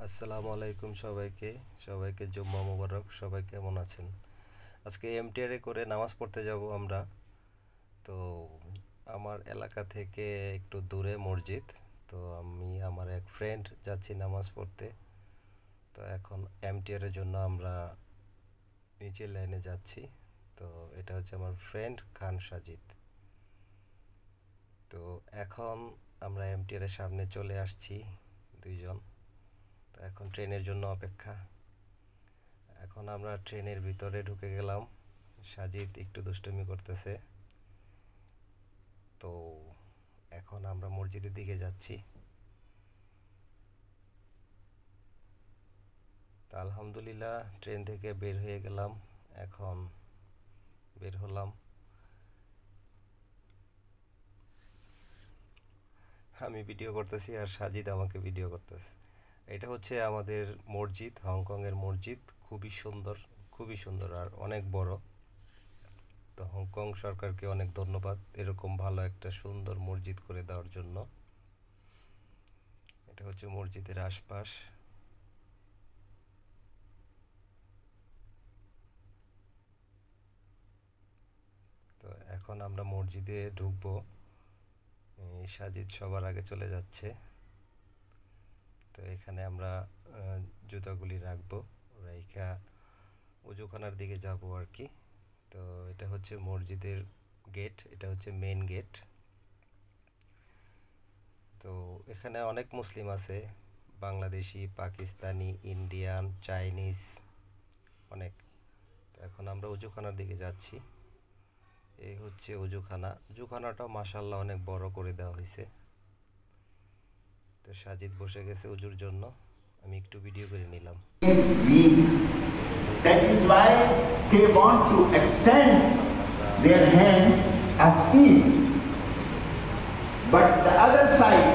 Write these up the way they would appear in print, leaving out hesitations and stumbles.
আসসালামু আলাইকুম সবাইকে জুম্মা মোবারক। সবাই কেমন আছেন? আজকে এমটিআর করে নামাজ পড়তে যাব আমরা। তো আমার এলাকা থেকে একটু দূরে মসজিদ। তো আমি আমার এক ফ্রেন্ড যাচ্ছি নামাজ পড়তে। তো এখন এমটিআর এর জন্য আমরা নিচের লাইনে যাচ্ছি। তো এটা হচ্ছে আমার ফ্রেন্ড খান সাজিদ। তো এখন আমরা এমটিআর এর সামনে চলে আসছি দুইজন। তো এখন ট্রেনের জন্য অপেক্ষা। এখন আমরা ট্রেনের ভিতরে ঢুকে গেলাম। সাজিদ একটু দুষ্টুমি করতেছে। তো এখন আমরা মসজিদের দিকে যাচ্ছি। তা আলহামদুলিল্লাহ ট্রেন থেকে বের হয়ে গেলাম। এখন বের হলাম। আমি ভিডিও করতেছি আর সাজিদ আমাকে ভিডিও করতেছে। এটা হচ্ছে আমাদের মসজিদ, হংকংয়ের মসজিদ। খুবই সুন্দর আর অনেক বড়। তো হংকং সরকারকে অনেক ধন্যবাদ এরকম ভালো একটা সুন্দর মসজিদ করে দেওয়ার জন্য। এটা হচ্ছে মসজিদের আশপাশ। তো এখন আমরা মসজিদে ঢুকবো। সাজিদ সবার আগে চলে যাচ্ছে। তো এখানে আমরা জুতাগুলি রাখবো, রাইখা ওজুখানার দিকে যাব আর কি। তো এটা হচ্ছে মসজিদের গেট, এটা হচ্ছে মেন গেট। তো এখানে অনেক মুসলিম আছে, বাংলাদেশি, পাকিস্তানি, ইন্ডিয়ান, চাইনিজ, অনেক। তো এখন আমরা ওজুখানার দিকে যাচ্ছি। এই হচ্ছে ওজুখানাটাও মাশাআল্লাহ অনেক বড় করে দেওয়া হয়েছে। তো সাজিদ বসে গেছে ওজুর জন্য, আমি একটু ভিডিও করে নিলাম। That is why they want to extend their hand of peace. But the other side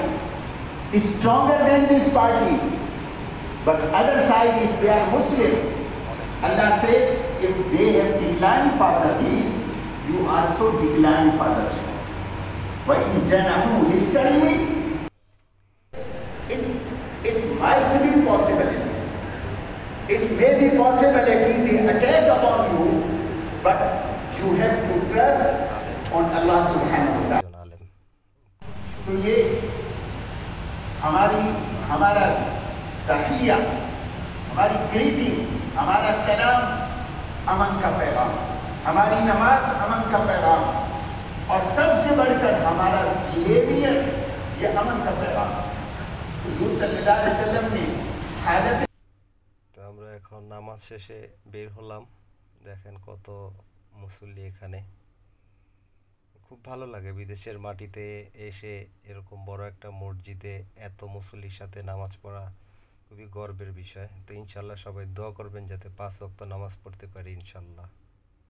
is stronger than this party. But other side, if they are Muslim, Allah says, if they have declined for the peace, you also decline for the peace. وَإِن جَنَحُوا لِلسَّلْمِ It might be possibility. It may be possibility they attack upon you, but you have to trust on Allah subhanahu wa ta'ala. तो ये हमारा तहिया, हमारी greeting, हमारा सलाम अमन का पैगाम, हमारी नमाज अमन का पैगाम, और सबसे बढ़कर हमारा बिहेवियर ये अमन का पैगाम। हुजूर सल्लल्लाहु अलैहि वसल्लम ने हालत। তো আমরা এখন নামাজ শেষে বের হলাম। দেখেন কত মুসল্লি এখানে। খুব ভালো লাগে বিদেশের মাটিতে এসে এরকম বড় একটা মসজিদে এত মুসল্লির সাথে নামাজ পড়া খুবই গর্বের বিষয়। তো ইনশাল্লাহ সবাই দোয়া করবেন যাতে 5 ওয়াক্ত নামাজ পড়তে পারি ইনশাল্লাহ।